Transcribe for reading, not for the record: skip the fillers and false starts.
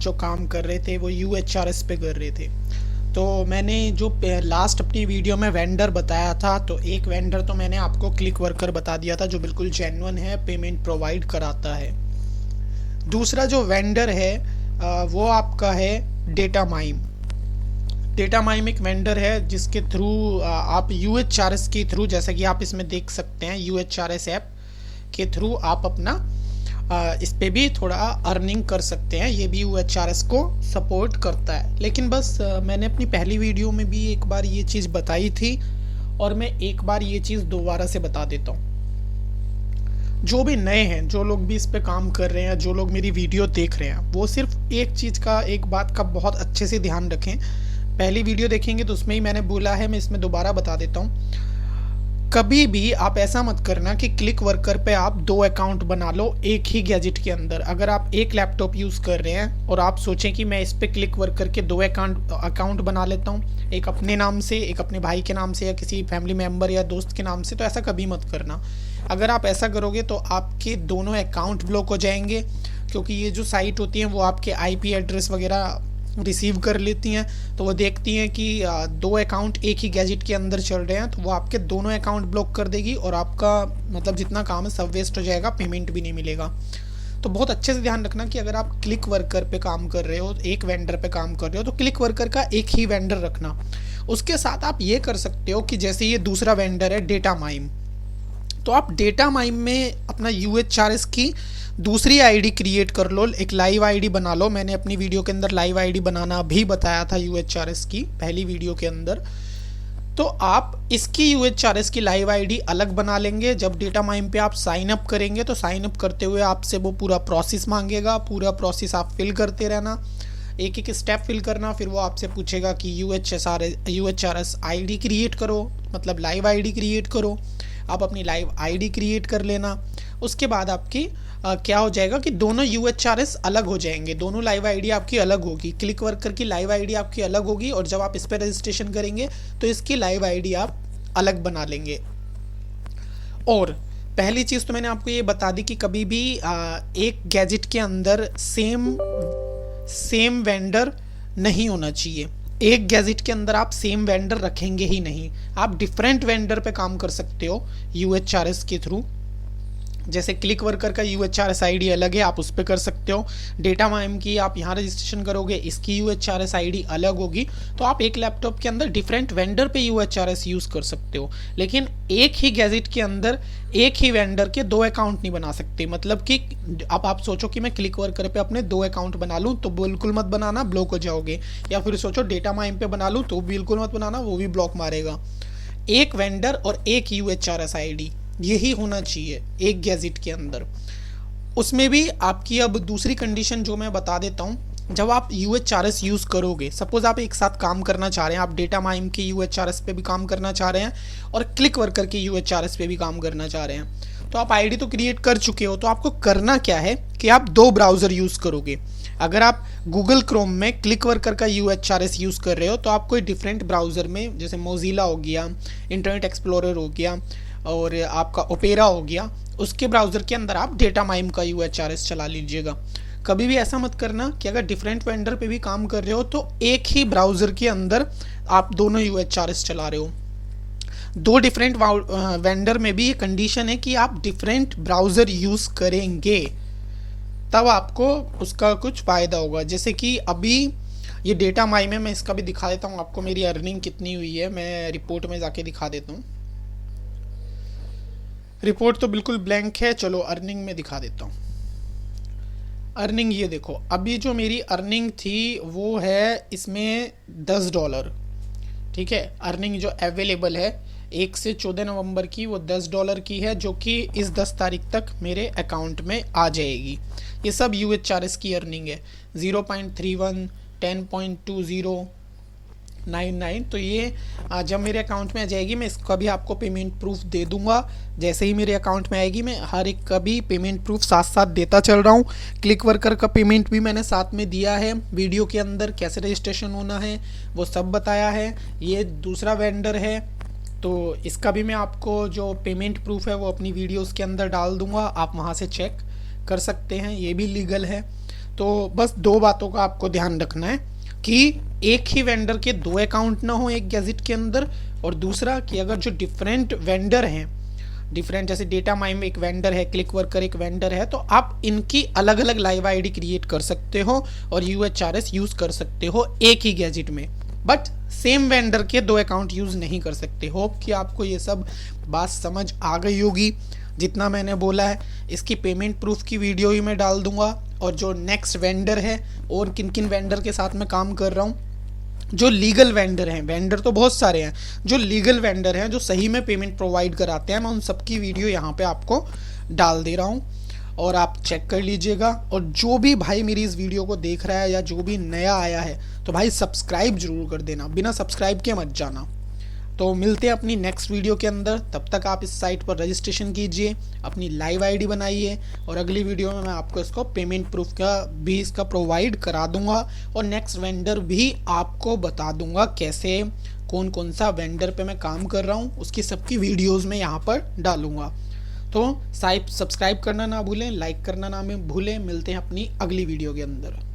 जो काम कर रहे थे वो UHRS पे कर रहे थे। तो मैंने जो लास्ट अपनी वीडियो में वेंडर बताया था, तो एक वेंडर तो मैंने आपको क्लिक वर्कर बता दिया था जो बिल्कुल जेन्युइन है, पेमेंट प्रोवाइड कराता है। दूसरा जो वेंडर है वो आपका है डेटा माइम। डेटा माइम एक वेंडर है जिसके थ्रू आप UHRS के थ्रू, जैसा कि आप इसमें देख सकते हैं, UHRS ऐप के थ्रू आप अपना इस पे भी थोड़ा अर्निंग कर सकते हैं। ये भी UHRS को सपोर्ट करता है। लेकिन बस मैंने अपनी पहली वीडियो में भी एक बार ये चीज़ बताई थी और मैं एक बार ये चीज़ दोबारा से बता देता हूँ। जो भी नए हैं, जो लोग भी इस पे काम कर रहे हैं, जो लोग मेरी वीडियो देख रहे हैं, वो सिर्फ एक चीज़ का, एक बात का बहुत अच्छे से ध्यान रखें। पहली वीडियो देखेंगे तो उसमें ही मैंने बोला है, मैं इसमें दोबारा बता देता हूँ। कभी भी आप ऐसा मत करना कि क्लिक वर्कर पे आप 2 अकाउंट बना लो एक ही गैजेट के अंदर। अगर आप एक लैपटॉप यूज़ कर रहे हैं और आप सोचें कि मैं इस पे क्लिक वर्कर के 2 अकाउंट बना लेता हूँ, एक अपने नाम से, एक अपने भाई के नाम से, या किसी फैमिली मेम्बर या दोस्त के नाम से, तो ऐसा कभी मत करना। अगर आप ऐसा करोगे तो आपके दोनों अकाउंट ब्लॉक हो जाएंगे, क्योंकि ये जो साइट होती हैं वो आपके IP एड्रेस वगैरह रिसीव कर लेती हैं। तो वो देखती हैं कि 2 अकाउंट एक ही गैजेट के अंदर चल रहे हैं, तो वो आपके दोनों अकाउंट ब्लॉक कर देगी और आपका मतलब जितना काम है सब वेस्ट हो जाएगा, पेमेंट भी नहीं मिलेगा। तो बहुत अच्छे से ध्यान रखना कि अगर आप क्लिक वर्कर पे काम कर रहे हो, एक वेंडर पे काम कर रहे हो, तो क्लिक वर्कर का एक ही वेंडर रखना। उसके साथ आप ये कर सकते हो कि जैसे ये दूसरा वेंडर है डेटा माइम, तो आप डेटा माइम में अपना UHRS की दूसरी आईडी क्रिएट कर लो, एक लाइव आईडी बना लो। मैंने अपनी वीडियो के अंदर लाइव आईडी बनाना भी बताया था UHRS की पहली वीडियो के अंदर। तो आप इसकी UHRS की लाइव आईडी अलग बना लेंगे। जब डेटा माइम पे आप साइन अप करेंगे तो साइन अप करते हुए आपसे वो पूरा प्रोसेस मांगेगा, पूरा प्रोसेस आप फिल करते रहना, एक एक स्टेप फिल करना। फिर वो आपसे पूछेगा कि UHRS आईडी क्रिएट करो, मतलब लाइव आईडी क्रिएट करो। आप अपनी लाइव आईडी क्रिएट कर लेना। उसके बाद आपकी क्या हो जाएगा कि दोनों UHRS अलग हो जाएंगे, दोनों लाइव आईडी आपकी अलग होगी। क्लिक वर्कर की लाइव आईडी आपकी अलग होगी और जब आप इस पर रजिस्ट्रेशन करेंगे तो इसकी लाइव आईडी आप अलग बना लेंगे। और पहली चीज़ तो मैंने आपको ये बता दी कि कभी भी एक गैजेट के अंदर सेम वेंडर नहीं होना चाहिए। एक गैजेट के अंदर आप सेम वेंडर रखेंगे ही नहीं। आप डिफरेंट वेंडर पे काम कर सकते हो UHRS के थ्रू। जैसे क्लिक वर्कर का UHRS आईडी अलग है, आप उस पर कर सकते हो। डेटा माइम की आप यहाँ रजिस्ट्रेशन करोगे, इसकी UHRS आईडी अलग होगी। तो आप एक लैपटॉप के अंदर डिफरेंट वेंडर पे UHRS यूज़ कर सकते हो, लेकिन एक ही गैजेट के अंदर एक ही वेंडर के 2 अकाउंट नहीं बना सकते। मतलब कि अब आप सोचो कि मैं क्लिक वर्कर पे अपने 2 अकाउंट बना लूँ, तो बिल्कुल मत बनाना, ब्लॉक हो जाओगे। या फिर सोचो डेटा माइम पे बना लूँ, तो बिल्कुल मत बनाना, वो भी ब्लॉक मारेगा। एक वेंडर और एक UHRS आईडी, यही होना चाहिए एक गैजेट के अंदर। उसमें भी आपकी अब दूसरी कंडीशन जो मैं बता देता हूँ, जब आप UHRS यूज़ करोगे, सपोज आप एक साथ काम करना चाह रहे हैं, आप डेटा माइम की UHRS पे भी काम करना चाह रहे हैं और क्लिक वर्कर की UHRS पे भी काम करना चाह रहे हैं, तो आप आईडी तो क्रिएट कर चुके हो। तो आपको करना क्या है कि आप 2 ब्राउज़र यूज़ करोगे। अगर आप गूगल क्रोम में क्लिक वर्कर का UHRS यूज़ कर रहे हो तो आप कोई डिफरेंट ब्राउज़र में, जैसे मोजिला हो गया, इंटरनेट एक्सप्लोरर हो गया और आपका ओपेरा हो गया, उसके ब्राउज़र के अंदर आप डेटा माइम का UHRS चला लीजिएगा। कभी भी ऐसा मत करना कि अगर डिफरेंट वेंडर पे भी काम कर रहे हो तो एक ही ब्राउज़र के अंदर आप दोनों UHRS चला रहे हो। 2 डिफरेंट वेंडर में भी ये कंडीशन है कि आप डिफरेंट ब्राउज़र यूज़ करेंगे, तब आपको उसका कुछ फ़ायदा होगा। जैसे कि अभी ये डेटा माइम है, मैं इसका भी दिखा देता हूँ आपको, मेरी अर्निंग कितनी हुई है। मैं रिपोर्ट में जाके दिखा देता हूँ। रिपोर्ट तो बिल्कुल ब्लैंक है, चलो अर्निंग में दिखा देता हूँ। अर्निंग ये देखो, अभी जो मेरी अर्निंग थी वो है इसमें $10। ठीक है, अर्निंग जो अवेलेबल है 1 से 14 नवंबर की, वो $10 की है, जो कि इस 10 तारीख तक मेरे अकाउंट में आ जाएगी। ये सब UHRS की अर्निंग है। 0.31, 10.20, 99। तो ये जब मेरे अकाउंट में आ जाएगी मैं इसका भी आपको पेमेंट प्रूफ दे दूंगा। जैसे ही मेरे अकाउंट में आएगी मैं हर एक का भी पेमेंट प्रूफ साथ साथ देता चल रहा हूँ। क्लिक वर्कर का पेमेंट भी मैंने साथ में दिया है, वीडियो के अंदर कैसे रजिस्ट्रेशन होना है वो सब बताया है। ये दूसरा वेंडर है, तो इसका भी मैं आपको जो पेमेंट प्रूफ है वो अपनी वीडियोज़ के अंदर डाल दूँगा, आप वहाँ से चेक कर सकते हैं, ये भी लीगल है। तो बस दो बातों का आपको ध्यान रखना है कि एक ही वेंडर के दो अकाउंट ना हो एक गैजेट के अंदर, और दूसरा कि अगर जो डिफरेंट वेंडर हैं, डिफरेंट जैसे डेटा माइम एक वेंडर है, क्लिक वर्कर एक वेंडर है, तो आप इनकी अलग अलग लाइव आईडी क्रिएट कर सकते हो और यूएचआरएस यूज कर सकते हो एक ही गैजेट में, बट सेम वेंडर के दो अकाउंट यूज नहीं कर सकते। होप कि आपको ये सब बात समझ आ गई होगी जितना मैंने बोला है। इसकी पेमेंट प्रूफ की वीडियो ही मैं डाल दूंगा, और जो नेक्स्ट वेंडर है और किन किन वेंडर के साथ मैं काम कर रहा हूँ, जो लीगल वेंडर हैं, वेंडर तो बहुत सारे हैं, जो लीगल वेंडर हैं जो सही में पेमेंट प्रोवाइड कराते हैं, मैं उन सबकी वीडियो यहाँ पे आपको डाल दे रहा हूँ और आप चेक कर लीजिएगा। और जो भी भाई मेरी इस वीडियो को देख रहा है या जो भी नया आया है, तो भाई सब्सक्राइब जरूर कर देना, बिना सब्सक्राइब के मत जाना। तो मिलते हैं अपनी नेक्स्ट वीडियो के अंदर, तब तक आप इस साइट पर रजिस्ट्रेशन कीजिए, अपनी लाइव आईडी बनाइए, और अगली वीडियो में मैं आपको इसको पेमेंट प्रूफ का भी इसका प्रोवाइड करा दूंगा, और नेक्स्ट वेंडर भी आपको बता दूंगा कैसे, कौन कौन सा वेंडर पे मैं काम कर रहा हूँ, उसकी सबकी वीडियोज़ में यहाँ पर डालूंगा। तो सब्सक्राइब करना ना भूलें, लाइक करना ना भूलें। मिलते हैं अपनी अगली वीडियो के अंदर।